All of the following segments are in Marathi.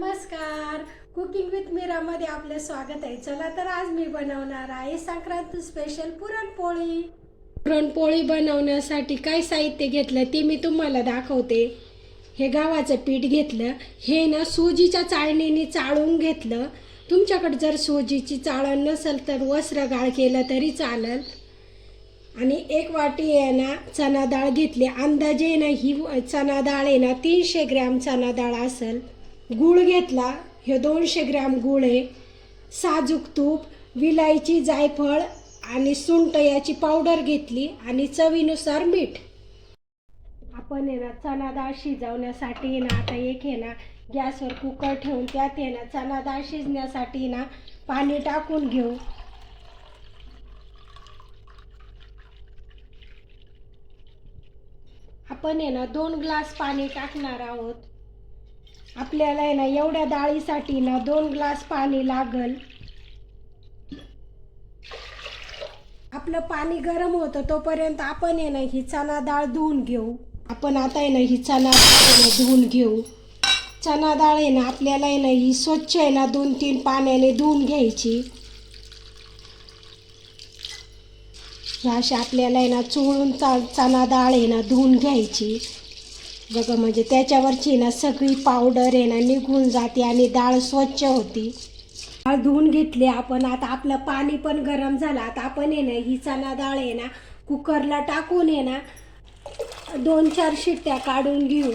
नमस्कार. कुकिंग विथ मीरामध्ये आपले स्वागत आहे. चला तर आज मी बनवणार आहे संक्रांत स्पेशल पुरणपोळी. पुरणपोळी बनवण्यासाठी काय साहित्य घेतलं ते मी तुम्हाला दाखवते. हे गव्हाचं पीठ घेतलं. हे ना सुजीच्या चाळणीने चाळून घेतलं. तुमच्याकडे जर सुजीची चाळण नसेल तर वस्त्र गाळ केलं तरी चालेल. आणि एक वाटी आहे ना चणा डाळ घेतली. अंदाजे ना ही चणा डाळ आहे ना 300 ग्रॅम चणा डाळ असेल. गूळ घेतला. हे 200 ग्रॅम गूळ आहे. साजूक तूप, विलायची, जायफळ आणि सुंठ याची पावडर घेतली आणि चवीनुसार मीठ. आपण आहे ना चणा डाळ शिजवण्यासाठी ना आता एक आहे ना गॅसवर कुकर ठेवून त्यात आहे ना चणा डाळ शिजण्यासाठी ना पाणी टाकून घेऊ. आपण आहे ना 2 ग्लास पाणी टाकणार आहोत. आपल्याला आहे ना एवढ्या डाळीसाठी ना 2 ग्लास पाणी लागल. आपलं पाणी गरम होतं तोपर्यंत आपण आहे ना ही चणा डाळ धुवून घेऊ. आपण आता आहे ना ही चणा डाळ धुवून घेऊ. चणा डाळ आहे ना आपल्याला आहे ना ही स्वच्छ आहे ना 2-3 पाण्याने धुवून घ्यायची. अशी आपल्याला आहे ना चोळून चणा डाळ आहे ना धुवून घ्यायची. बघा म्हणजे त्याच्यावरची ना सगळी पावडर आहे ना निघून जाते आणि डाळ स्वच्छ होती. डाळ धुवून घेतली आपण. आता आपलं पाणी पण गरम झालं. आता आपण आहे ना ही चणा डाळ आहे ना कुकरला टाकून आहे ना 2-4 शिट्ट्या काढून घेऊ.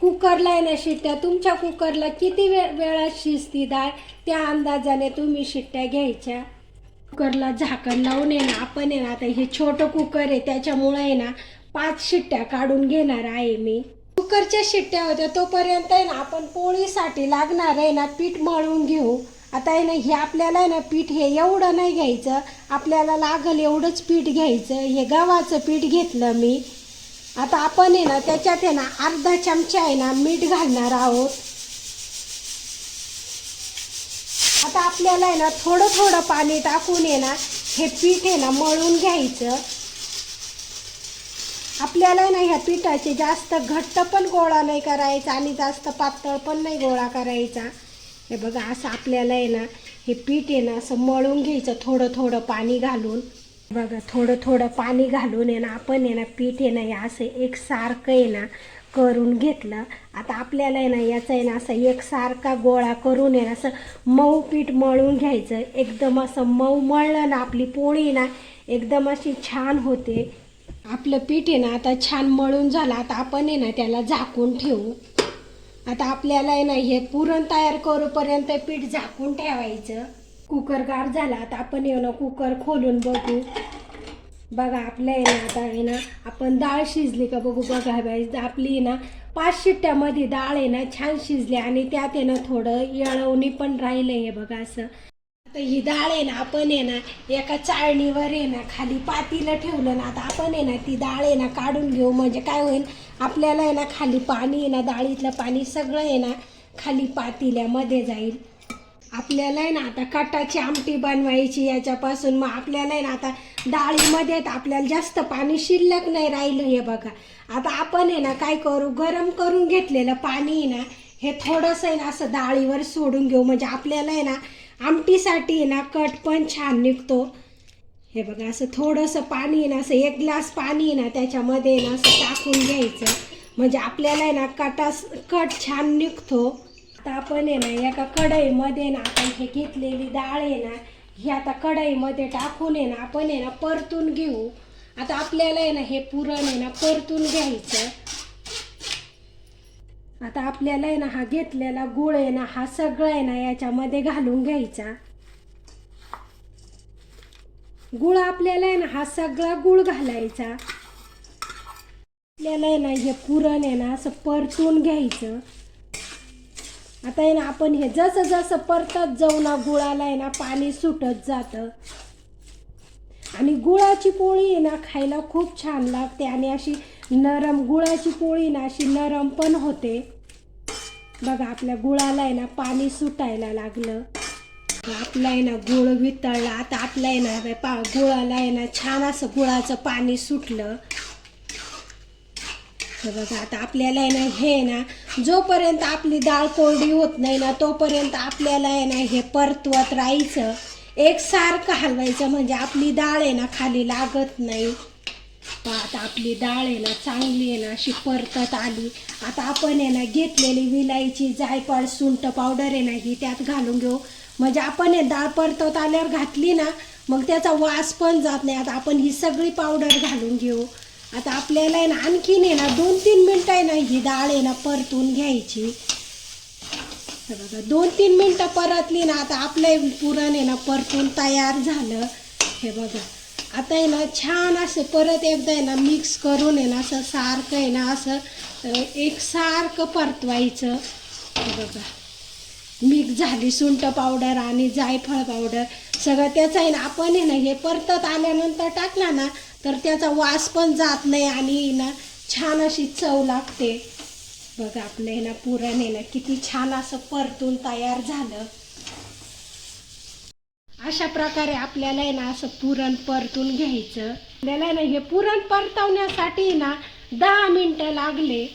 कुकरला आहे ना शिट्ट्या तुमच्या कुकरला किती वेळात शिजती डाळ त्या अंदाजाने तुम्ही शिट्ट्या घ्यायच्या. कुकरला झाकण लावून आहे ना आपण आहे ना आता हे छोटं कुकर आहे त्याच्यामुळे आहे ना 5 शिट्ट्या काढून घेणार आहे मी. कुकरच्या शिट्ट्या होत्या तोपर्यंत आहे ना आपण पोळीसाठी लागणार आहे ना पीठ मळून घेऊ. आता आहे ना हे आपल्याला आहे ना पीठ हे एवढं नाही घ्यायचं. आपल्याला लागल एवढंच पीठ घ्यायचं. हे गव्हाचं पीठ घेतलं मी. आता आपण आहे ना त्याच्यात आहे ना अर्धा चमचा आहे ना मीठ घालणार आहोत. आता आपल्याला आहे ना थोडं थोडं पाणी टाकून आहे ना हे पीठ आहे ना मळून घ्यायचं. आपल्याला आहे ना ह्या पिठाचे जास्त घट्ट पण गोळा नाही करायचा आणि जास्त पातळ पण नाही गोळा करायचा. हे बघा असं आपल्याला आहे ना हे पीठ आहे ना असं मळून घ्यायचं थोडं थोडं पाणी घालून. बघा थोडं थोडं पाणी घालून आहे ना आपण आहे ना पीठ आहे ना हे असं एकसारखं आहे ना करून घेतलं. आता आपल्याला आहे ना याचं आहे ना असं एकसारखा गोळा करून आहे ना असं मऊ पीठ मळून घ्यायचं. एकदम असं मऊ मळलं ना आपली पोळी ना एकदम अशी छान होते. आपलं पीठ आहे ना आता छान मळून झालं. आता आपण आहे ना त्याला झाकून ठेवू. आता आपल्याला आहे ना हे पुरण तयार करूपर्यंत पीठ झाकून ठेवायचं. कुकर गार झाला. आता आपण आहे ना कुकर खोलून बघू. बघा आपल्या आहे ना आता आहे ना आपण डाळ शिजली का बघू. बघा आपली ना 5 शिट्ट्यामध्ये डाळ आहे ना छान शिजली आणि त्यात आहे ना थोडं येळवणी पण राहिलं आहे. बघा असं आता ही डाळ आहे ना आपण आहे ना एका चाळणीवर आहे ना खाली पातीला ठेवलं ना. आता आपण आहे ना ती डाळ आहे ना काढून घेऊ. म्हणजे काय होईल आपल्याला आहे ना खाली पाणी आहे ना डाळीतलं पाणी सगळं आहे ना खाली पातील्यामध्ये जाईल. आपल्याला आहे ना आता कटाची आमटी बनवायची याच्यापासून. मग आपल्याला आहे ना आता डाळीमध्ये आपल्याला जास्त पाणी शिल्लक नाही राहिलं. हे बघा आता आपण आहे ना काय करू गरम करून घेतलेलं पाणी आहे ना हे थोडंसं आहे ना असं डाळीवर सोडून घेऊ. म्हणजे आपल्याला आहे ना आमटीसाठी आहे ना कट पण छान निघतो. हे बघा असं थोडंसं पाणी आहे ना असं 1 ग्लास पाणी आहे ना त्याच्यामध्ये ना असं टाकून घ्यायचं. म्हणजे आपल्याला आहे ना कट छान निघतो. आता आपण आहे ना एका कढईमध्ये ना आपण हे घेतलेली डाळ आहे ना ही आता कढईमध्ये टाकून आहे ना आपण आहे ना परतून घेऊ. आता आपल्याला आहे ना हे पुरण आहे ना परतून घ्यायचं. आता आपल्याला आहे ना हा घेतलेला गूळ आहे ना हा सगळं आहे ना याच्यामध्ये घालून घ्यायचा. गूळ आपल्याला आहे ना हा सगळा गूळ घालायचा. आपल्याला आहे ना हे पुरण आहे ना असं परतून घ्यायचं. आता आहे ना आपण हे जसं जसं परतत जाऊ ना गुळाला आहे ना पाणी सुटत जातं. आणि गुळाची पोळी आहे ना खायला खूप छान लागते आणि अशी नरम गुळाची पोळी ना अशी नरम पण होते. बघा आपल्या गुळाला आहे ना पाणी सुटायला लागलं. आपला आहे ना गुळ वितळला. आता आपला आहे ना गुळाला आहे ना छान असं गुळाचं पाणी सुटलं. हे बघा आता आपल्याला आहे ना हे ना जोपर्यंत आपली डाळ कोरडी होत नाही ना तोपर्यंत आपल्याला आहे ना हे परतवत राहायचं, एकसारखं हलवायचं, म्हणजे आपली डाळ आहे ना खाली लागत नाही. आता आपली डाळ आहे ना चांगली आहे ना अशी परतत आली. आता आपण आहे ना घेतलेली विलायची, जायफळ, सुंठ पावडर आहे ना ही त्यात घालून घेऊ, म्हणजे आपण हे डाळ परतत आल्यावर घातली ना मग त्याचा वास पण जात नाही. आता आपण ही सगळी पावडर घालून घेऊ. आता आपल्याला आहे ना आणखीन आहे ना 2-3 मिनटं आहे ना ही डाळ आहे ना परतून घ्यायची. हे बघा 2-3 मिनटं परतली ना आता आपलं पुरण आहे ना परतून तयार झालं. हे बघा आता आहे ना छान असं परत एकदा आहे ना मिक्स करून आहे ना असं सारखं आहे ना असं एकसारखं परतवायचं. हे बघा मिक्स झाली सुंठ पावडर आणि जायफळ पावडर सगळं त्याचं आहे ना आपण आहे ना हे परतत आल्यानंतर टाकला ना तर त्याचा वास पण जात नाही आणि ना छान अशी चव लागते. बघा आपलं आहे ना पुरण आहे ना किती छान असं परतून तयार झालं. अशा प्रकारे आपल्याला आहे ना असं पुरण परतून घ्यायचं. आपल्याला आहे ना हे पुरण परतवण्यासाठी ना 10 मिनटं लागले.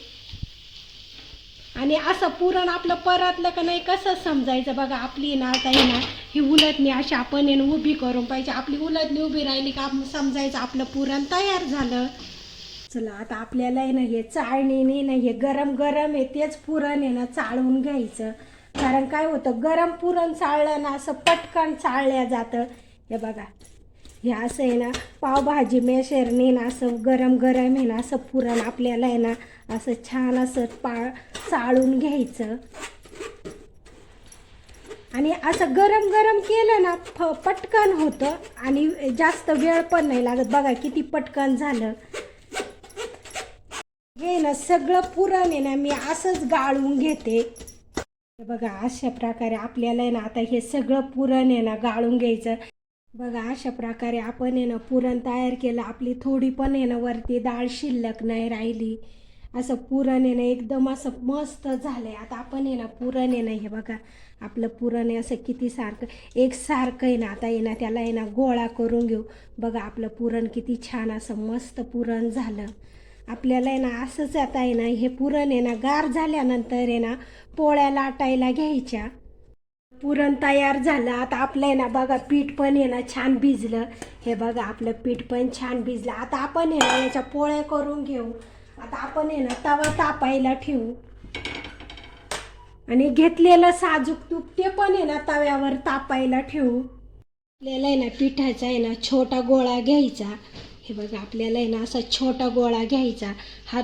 आणि असं पुरण आपलं परतलं का नाही कसं समजायचं, बघा आपली ना आता आहे ना ही उलटणी अशी आपण आहे ना उभी करून पाहिजे. आपली उलटणी उभी राहिली का समजायचं आपलं पुरण तयार झालं. चला आता आपल्याला आहे ना हे चाळणीने ना हे गरम गरम आहे तेच पुरण आहे ना चाळून घ्यायचं. कारण काय होतं गरम पुरण चाळलं ना असं पटकन चाळल्या जातं. हे बघा हे असं आहे ना पावभाजी मेशरने ना असं गरम गरम आहे ना असं पुरण आपल्याला आहे ना असं छान असं चाळून घ्यायचं. आणि असं गरम गरम केलं ना पटकन होतं आणि जास्त वेळ पण नाही लागत. बघा किती पटकन झालं. हे ना सगळं पुरण आहे ना मी असंच गाळून घेते. बघा अशा प्रकारे आपल्याला आहे ना आता हे सगळं पुरण आहे ना गाळून घ्यायचं. बघा अशा प्रकारे आपण आहे ना पुरण तयार केलं. आपली थोडी पण आहे ना वरती डाळ शिल्लक नाही राहिली. असं पुरण आहे ना एकदम असं मस्त झालंय. आता आपण आहे ना पुरण आहे ना हे बघा आपलं पुरण आहे असं किती सारखं एकसारखं आहे ना. आता आहे ना त्याला आहे ना गोळा करून घेऊ. बघा आपलं पुरण किती छान असं मस्त पुरण झालं. आपल्याला आहे ना असंच आता आहे ना हे पुरण आहे ना गार झाल्यानंतर आहे ना पोळ्या लाटायला घ्यायच्या. पुरण तयार झालं. आता आपलं आहे ना बघा पीठ पण आहे ना छान भिजलं. हे बघा आपलं पीठ पण छान भिजलं. आता आपण आहे ना याच्या पोळ्या करून घेऊ. आता आपण आहे ना तवा तापायला ठेवू आणि घेतलेलं साजूक तूप ते पण आहे ना तव्यावर तापायला ठेवू. आपल्याला आहे ना पिठाचा आहे ना छोटा गोळा घ्यायचा. हे बघा आपल्याला आहे ना असा छोटा गोळा घ्यायचा. हा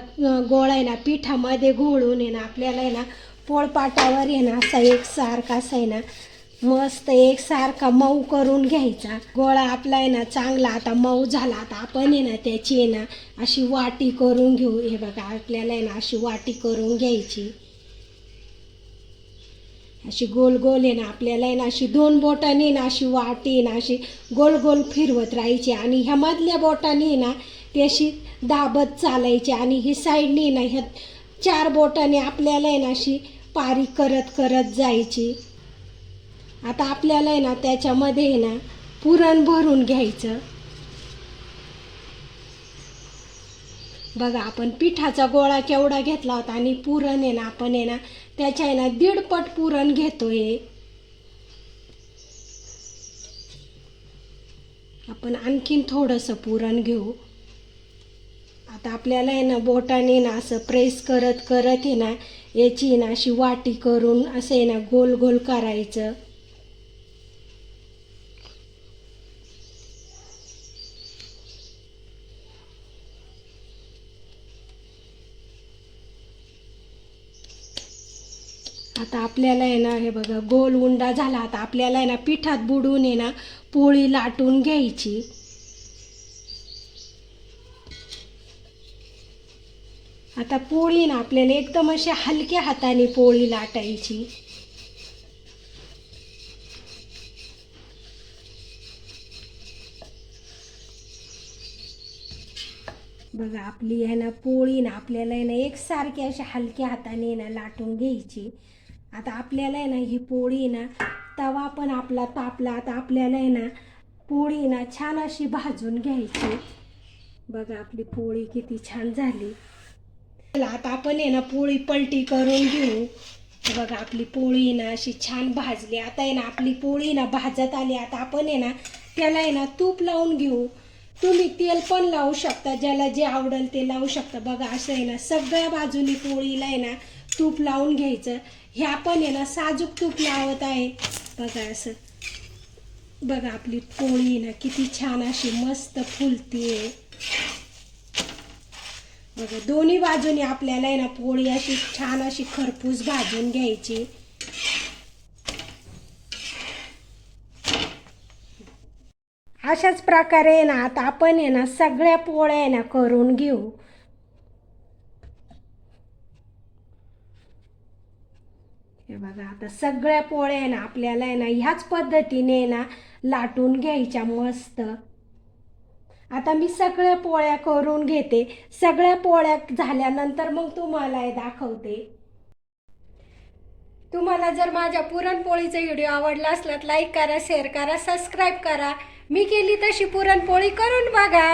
गोळा आहे ना पिठामध्ये घोळून आहे ना आपल्याला आहे ना पोळपाटावर आहे ना असा एकसारखा असा आहे ना मस्त एकसारखा मऊ करून घ्यायचा. गोळा आपला आहे ना चांगला आता मऊ झाला. आता आपण आहे ना त्याची आहे ना अशी वाटी करून घेऊ. हे बघा आपल्याला आहे ना अशी वाटी करून घ्यायची. अशी गोल गोल आहे ना आपल्याला आहे ना अशी 2 बोटांनी ना अशी वाटी ना अशी गोल गोल फिरवत राहायची आणि ह्या मधल्या बोटांनी ना ती अशी दाबत चालायची आणि ही साईडनी ना ह्या 4 बोटांनी आपल्याला आहे ना अशी पारी करत करत जायची. आता आपल्याला आहे ना त्याच्यामध्ये आहे ना पुरण भरून घ्यायचं. बघा आपण पिठाचा गोळा केवढा घेतला होता आणि पुरण आहे ना आपण आहे ना त्याच्या आहे ना 1.5 पट पुरण घेतोय. आपण आणखीन थोडंसं पुरण घेऊ. आता आपल्याला आहे ना बोटाने ना असं प्रेस करत करत आहे ना याची ना अशी वाटी करून असं आहे ना गोल गोल करायचं. आता आपल्याला आहे ना हे बघा गोल उंडा झाला. आता आपल्याला आहे ना पिठात बुडवून आहे ना पोळी लाटून घ्यायची. आता पोळी ना आपल्याला एकदम अशी हलक्या हाताने पोळी लाटायची. बघा आपली आहे ना पोळी ना आपल्याला आहे ना एकसारखी अशा हलक्या हाताने ना लाटून घ्यायची. आता आपल्याला आहे ना ही पोळी ना तवा पण आपला तापला. आता आपल्याला आहे ना पोळी ना छान अशी भाजून घ्यायची. बघा आपली पोळी किती छान झाली. चला आता आपण आहे ना पोळी पलटी करून घेऊ. बघा आपली पोळी ना अशी छान भाजली. आता आहे ना आपली पोळी ना भाजत आली. आता आपण आहे ना त्याला आहे ना तूप लावून घेऊ. तुम्ही तेल पण लावू शकता, ज्याला जे आवडेल ते लावू शकता. बघा असं आहे ना सगळ्या बाजूनी पोळीला आहे ना तूप लावून घ्यायचं. हे आपण आहे ना साजूक तूप लावत आहे. बघा असं, बघा आपली पोळी ना किती छान अशी मस्त फुलतीये. बघा दोन्ही बाजूनी आपल्याला आहे ना पोळी अशी छान अशी खरपूस भाजून घ्यायची. अशाच प्रकारे ना आता आपण आहे ना सगळ्या पोळ्या आहे ना करून घेऊ. हे बघा आता सगळ्या पोळ्या आहे ना आपल्याला आहे ना ह्याच पद्धतीने ना लाटून घ्यायच्या मस्त. आता मी सगळ्या पोळ्या करून घेते. सगळ्या पोळ्या झाल्यानंतर मग तुम्हाला हे दाखवते. तुम्हाला जर माझ्या पुरणपोळीचा व्हिडिओ आवडला असला तर लाईक करा, शेअर करा, सबस्क्राईब करा. मी केली तशी पुरणपोळी करून बघा.